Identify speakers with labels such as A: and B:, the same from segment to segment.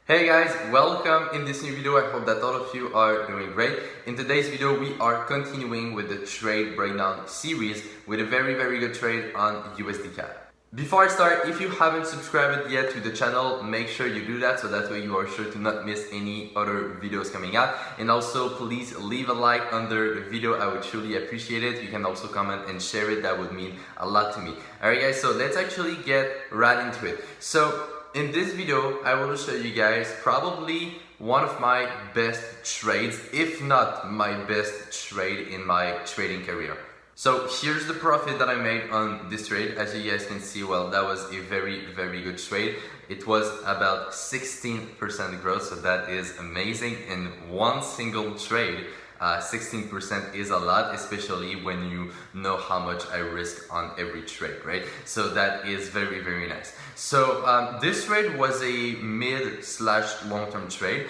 A: Hey guys, welcome in this new video. I hope that all of you are doing great. In today's video, we are continuing with the trade breakdown series with a very good trade on USDCAD. Before I start, if you haven't subscribed yet to the channel, make sure you do that so that way you are sure to not miss any other videos coming out. And also please leave a like under the video, I would truly appreciate it. You can also comment and share it, that would mean a lot to me. Alright guys, so let's actually get right into it. So in this video, I will show you guys probably one of my best trades, if not my best trade in my trading career. So here's the profit that I made on this trade. As you guys can see, well, that was a very good trade. It was about 16% growth, so that is amazing. In one single trade, 16% is a lot, especially when you know how much I risk on every trade, right? So that is very nice. So this trade was a mid/long-term trade.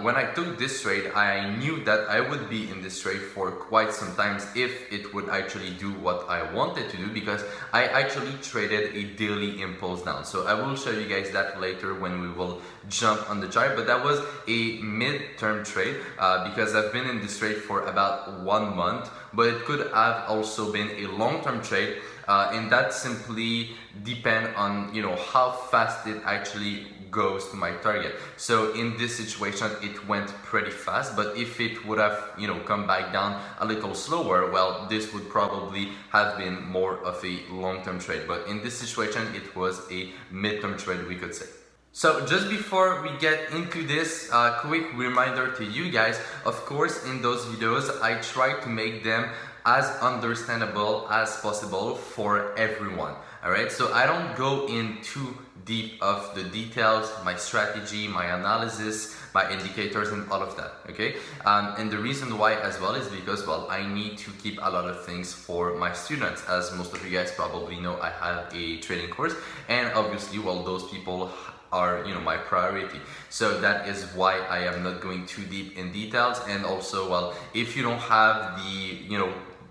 A: When I took this trade, I knew that I would be in this trade for quite some time if it would actually do what I wanted to do, because I actually traded a daily impulse down. So I will show you guys that later when we will jump on the chart, but that was a mid-term trade because I've been in this trade for about 1 month, but it could have also been a long-term trade, and that simply depend on how fast it actually goes to my target. So in this situation it went pretty fast, but if it would have come back down a little slower, well, this would probably have been more of a long-term trade, but in this situation it was a mid-term trade, we could say. So just before we get into this, quick reminder to you guys, of course in those videos I try to make them as understandable as possible for everyone. Alright, so I don't go in too deep of the details, my strategy, my analysis, my indicators and all of that, okay? And the reason why as well is because, well, I need to keep a lot of things for my students. As most of you guys probably know, I have a trading course, and obviously, well, those people are my priority. So that is why I am not going too deep in details. And also, well, if you don't have the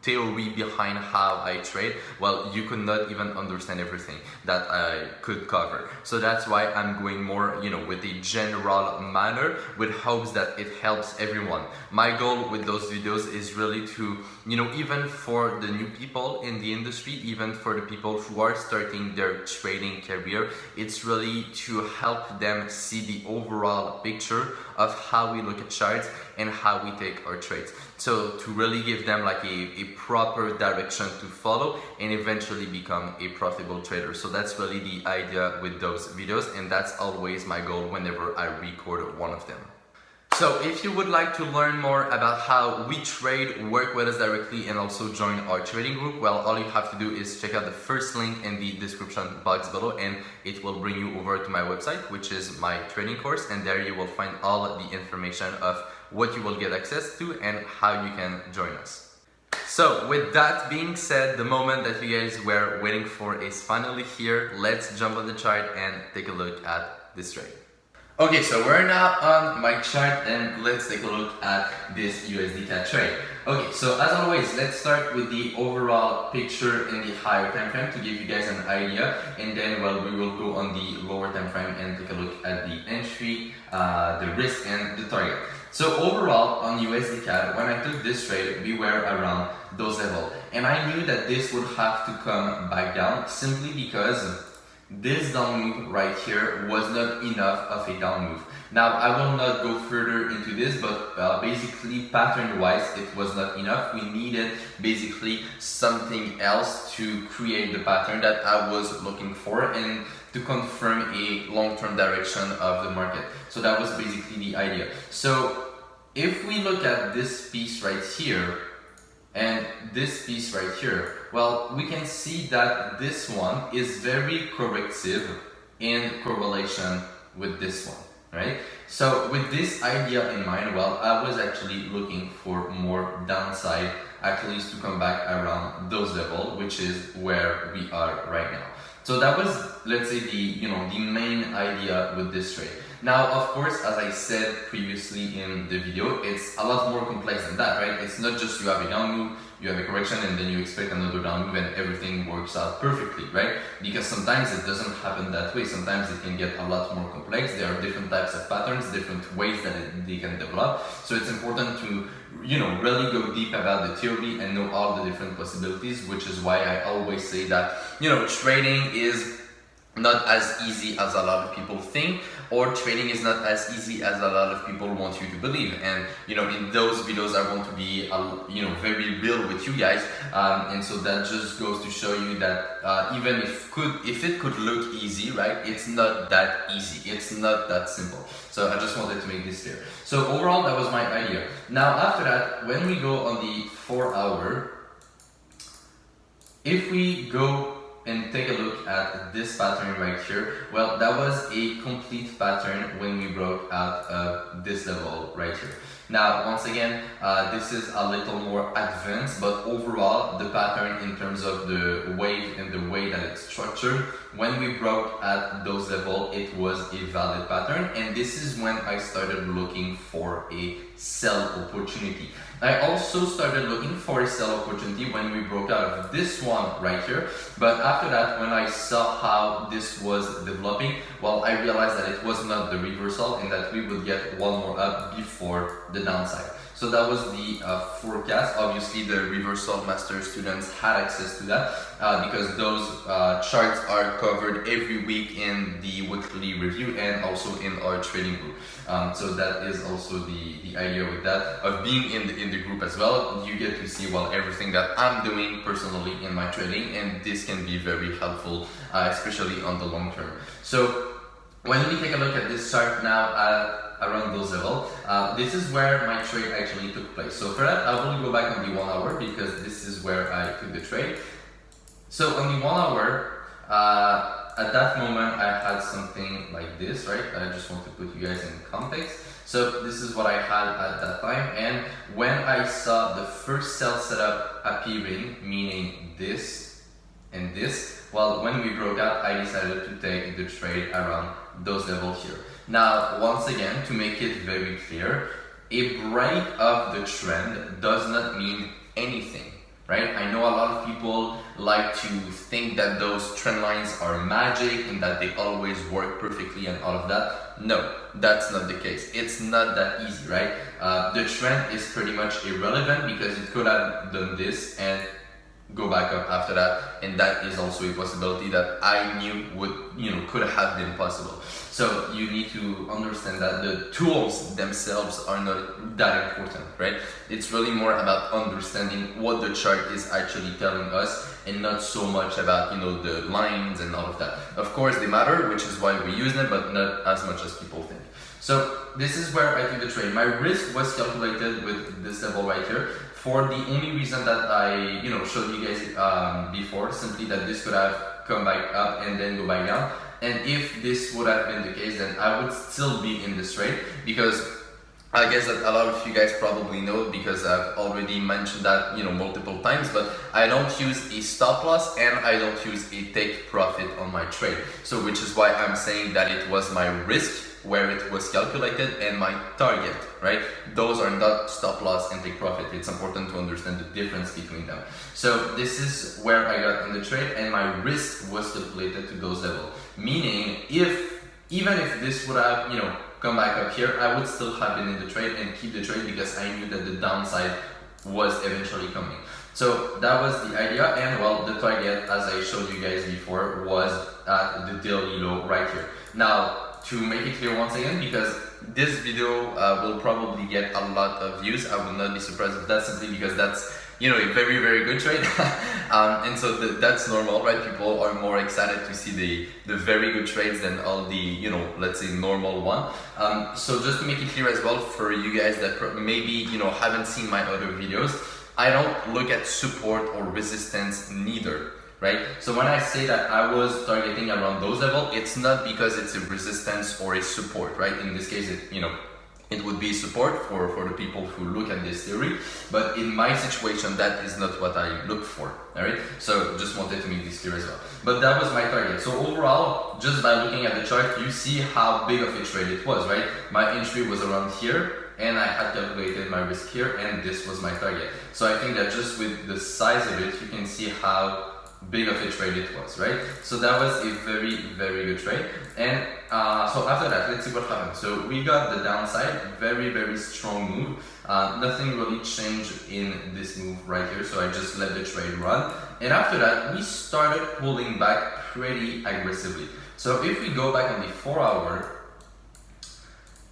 A: theory behind how I trade, well, you could not even understand everything that I could cover. So that's why I'm going more with a general manner, with hopes that it helps everyone. My goal with those videos is really to even for the new people in the industry, even for the people who are starting their trading career, it's really to help them see the overall picture of how we look at charts and how we take our trades. So to really give them like a proper direction to follow and eventually become a profitable trader. So that's really the idea with those videos, and that's always my goal whenever I record one of them. So if you would like to learn more about how we trade, work with us directly, and also join our trading group, well, all you have to do is check out the first link in the description box below, and it will bring you over to my website, which is my trading course, and there you will find all the information of what you will get access to and how you can join us. So with that being said, the moment that you guys were waiting for is finally here. Let's jump on the chart and take a look at this trade. Okay, so we're now on my chart and let's take a look at this USDCAD trade. Okay, so as always, let's start with the overall picture in the higher time frame to give you guys an idea, and then, well, we will go on the lower time frame and take a look at the entry, the risk, and the target. So overall on USDCAD, when I took this trade, we were around those levels, and I knew that this would have to come back down simply because this down move right here was not enough of a down move. Now I will not go further into this, but basically pattern wise it was not enough. We needed basically something else to create the pattern that I was looking for and to confirm a long-term direction of the market. So that was basically the idea. So if we look at this piece right here and this piece right here, well, we can see that this one is very corrective in correlation with this one, right? So with this idea in mind, well, I was actually looking for more downside, at least to come back around those levels, which is where we are right now. So that was, let's say, the main idea with this trade. Now, of course, as I said previously in the video, it's a lot more complex than that, right? It's not just you have a down move, you have a correction and then you expect another down move and everything works out perfectly, right? Because sometimes it doesn't happen that way. Sometimes it can get a lot more complex. There are different types of patterns, different ways that they can develop. So it's important to, really go deep about the theory and know all the different possibilities, which is why I always say that, trading is not as easy as a lot of people think, or trading is not as easy as a lot of people want you to believe. And in those videos I want to be very real with you guys, and so that just goes to show you that even if it could look easy, right, it's not that easy, it's not that simple. So I just wanted to make this clear. So overall, that was my idea. Now after that, when we go on the 4 hour, if we go and take a look at this pattern right here, well, that was a complete pattern when we broke out this level right here. Now, once again, this is a little more advanced, but overall, the pattern in terms of the wave and the way that it's structured, when we broke at those levels, it was a valid pattern, and this is when I started looking for a sell opportunity. I also started looking for a sell opportunity when we broke out of this one right here, but after that, when I saw how this was developing, well, I realized that it was not the reversal and that we would get one more up before the downside. So that was the forecast. Obviously, the reversal master students had access to that because those charts are covered every week in the weekly review and also in our trading group. So that is also the idea with that, of being in the group as well. You get to see everything that I'm doing personally in my trading, and this can be very helpful, especially on the long term. So when we take a look at this chart now around those levels, this is where my trade actually took place. So for that, I will go back on the 1 hour because this is where I took the trade. So on the 1 hour, at that moment I had something like this, right? I just want to put you guys in context. So this is what I had at that time, and when I saw the first sell setup appearing, meaning this and this, well, when we broke out, I decided to take the trade around those levels here. Now, once again, to make it very clear, a break of the trend does not mean anything, right? I know a lot of people like to think that those trend lines are magic and that they always work perfectly and all of that. No, that's not the case. It's not that easy, right? The trend is pretty much irrelevant because it could have done this and go back up after that, and that is also a possibility that I knew could have been possible. So you need to understand that the tools themselves are not that important, right? It's really more about understanding what the chart is actually telling us, and not so much about the lines and all of that. Of course they matter, which is why we use them, but not as much as people think. So this is where I took the trade. My risk was calculated with this level right here, for the only reason that I showed you guys before, simply that this could have come back up and then go back down. And if this would have been the case, then I would still be in this trade, because I guess that a lot of you guys probably know, because I've already mentioned that multiple times, but I don't use a stop loss and I don't use a take profit on my trade. So which is why I'm saying that it was my risk where it was calculated and my target, right? Those are not stop loss and take profit. It's important to understand the difference between them. So this is where I got in the trade, and my risk was calculated to those levels. Meaning, even if this would have come back up here, I would still have been in the trade and keep the trade, because I knew that the downside was eventually coming. So that was the idea, and well, the target, as I showed you guys before, was at the daily low right here. Now, to make it clear once again, because this video will probably get a lot of views, I would not be surprised if that's simply because that's a very, very good trade. And so that's normal, right? People are more excited to see the very good trades than all the, let's say normal one. So just to make it clear as well for you guys that maybe, haven't seen my other videos, I don't look at support or resistance neither, right? So when I say that I was targeting around those levels, it's not because it's a resistance or a support, right? In this case, it would be support for the people who look at this theory, but in my situation, that is not what I look for, all right? So just wanted to make this clear as well. But that was my target. So overall, just by looking at the chart, you see how big of a trade it was, right? My entry was around here, and I had calculated my risk here, and this was my target. So I think that just with the size of it, you can see how big of a trade it was, right? So that was a very, very good trade. And so after that, let's see what happened. So we got the downside, very, very strong move. Nothing really changed in this move right here, so I just let the trade run. And after that, we started pulling back pretty aggressively. So if we go back on the 4 hour,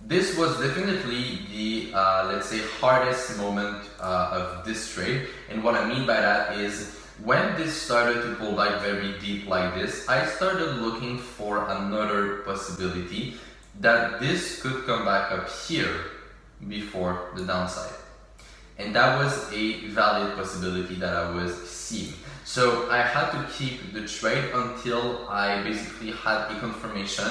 A: this was definitely the, let's say, hardest moment of this trade. And what I mean by that is, when this started to pull back very deep like this, I started looking for another possibility that this could come back up here before the downside. And that was a valid possibility that I was seeing. So I had to keep the trade until I basically had a confirmation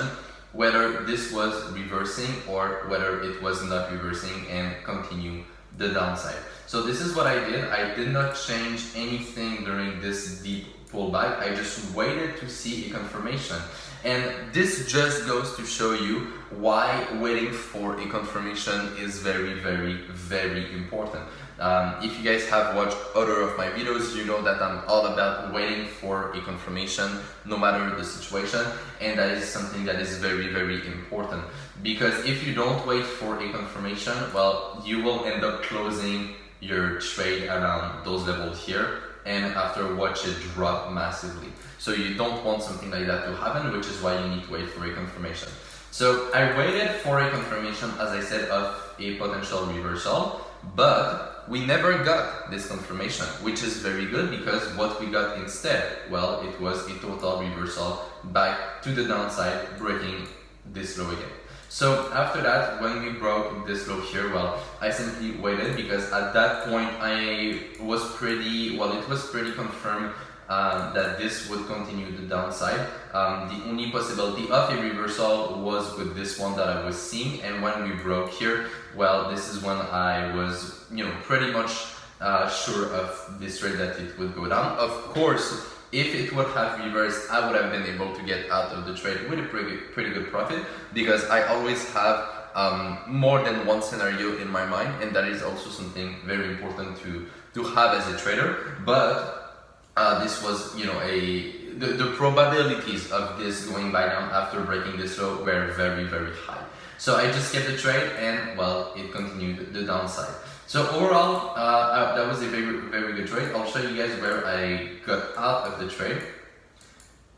A: whether this was reversing or whether it was not reversing and continue the downside. So this is what I did. I did not change anything during this deep pullback. I just waited to see a confirmation. And this just goes to show you why waiting for a confirmation is very, very, very important. If you guys have watched other of my videos, you know that I'm all about waiting for a confirmation no matter the situation, and that is something that is very, very important, because if you don't wait for a confirmation, well, you will end up closing your trade around those levels here, and after watch it drop massively. So you don't want something like that to happen, which is why you need to wait for a confirmation. So I waited for a confirmation, as I said, of a potential reversal, but we never got this confirmation, which is very good, because what we got instead, well, it was a total reversal back to the downside, breaking this low again. So after that, when we broke this low here, well, I simply waited, because at that point it was pretty confirmed that this would continue the downside. The only possibility of a reversal was with this one that I was seeing, and when we broke here, well, this is when I was, pretty much sure of this trade that it would go down. Of course, if it would have reversed, I would have been able to get out of the trade with a pretty good profit, because I always have more than one scenario in my mind, and that is also something very important to have as a trader. But this was, the probabilities of this going back down after breaking this low were very, very high. So I just kept the trade, and well, it continued the downside. So overall, that was a very, very good trade. I'll show you guys where I got out of the trade.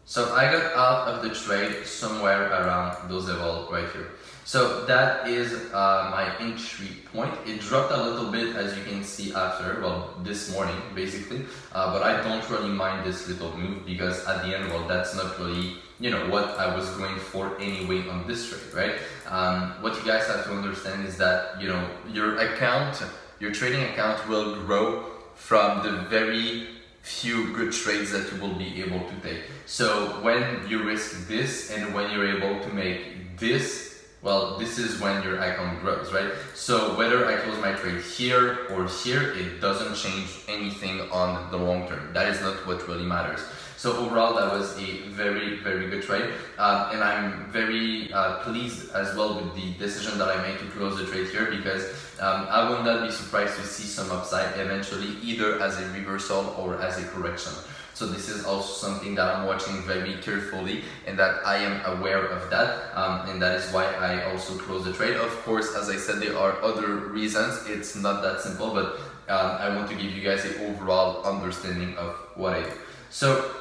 A: So I got out of the trade somewhere around those levels right here. So that is my entry point. It dropped a little bit, as you can see after, well, this morning basically, but I don't really mind this little move, because at the end, well, that's not really, what I was going for anyway on this trade, right? What you guys have to understand is that, your trading account will grow from the very few good trades that you will be able to take. So when you risk this and when you're able to make this, well, this is when your account grows, right? So whether I close my trade here or here, it doesn't change anything on the long term. That is not what really matters. So overall, that was a very, very good trade. And I'm very pleased as well with the decision that I made to close the trade here, because I will not be surprised to see some upside eventually, either as a reversal or as a correction. So this is also something that I'm watching very carefully, and that I am aware of that, and that is why I also closed the trade. Of course, as I said, there are other reasons. It's not that simple, but I want to give you guys an overall understanding of what I do. So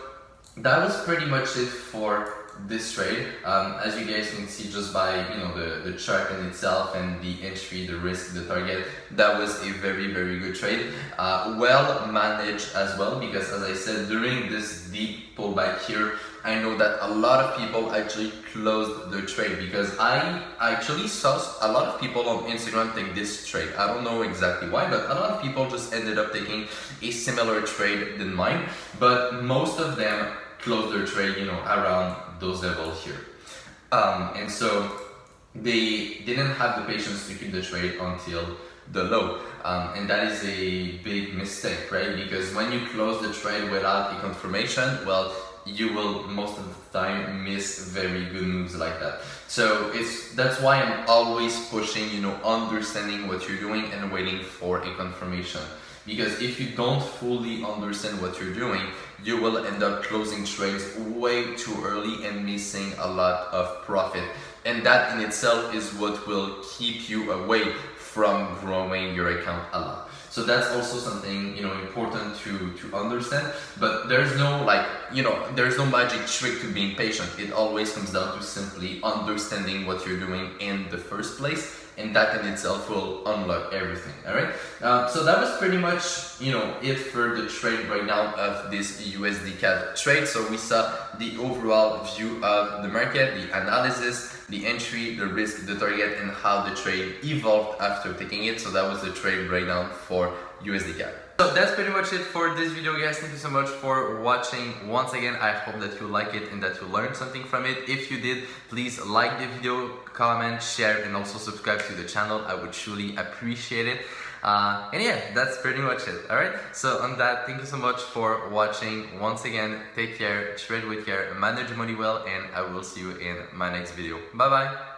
A: that was pretty much it for this trade. As you guys can see just by the chart in itself and the entry, the risk, the target, that was a very, very good trade. Well managed as well, because as I said, during this deep pullback here, I know that a lot of people actually closed their trade, because I actually saw a lot of people on Instagram take this trade. I don't know exactly why, but a lot of people just ended up taking a similar trade than mine, but most of them closed their trade, around those levels here. And so they didn't have the patience to keep the trade until the low. And that is a big mistake, right? Because when you close the trade without a confirmation, well, you will most of the time miss very good moves like that. So that's why I'm always pushing, you know, understanding what you're doing and waiting for a confirmation. Because if you don't fully understand what you're doing, you will end up closing trades way too early and missing a lot of profit. And that in itself is what will keep you away from growing your account a lot. So that's also something, you know, important to understand. But there's no there's no magic trick to being patient. It always comes down to simply understanding what you're doing in the first place, and that in itself will unlock everything. All right. So that was pretty much, you know, it for the trade breakdown of this USDCAD trade. So we saw the overall view of the market, the analysis, the entry, the risk, the target, and how the trade evolved after taking it. So that was the trade breakdown for USDCAD. So that's pretty much it for this video, guys. Thank you so much for watching. Once again, I hope that you like it and that you learned something from it. If you did, please like the video, comment, share, and also subscribe to the channel. I would truly appreciate it. And yeah, that's pretty much it. Alright, so on that, thank you so much for watching. Once again, take care, trade with care, manage money well, and I will see you in my next video. Bye bye.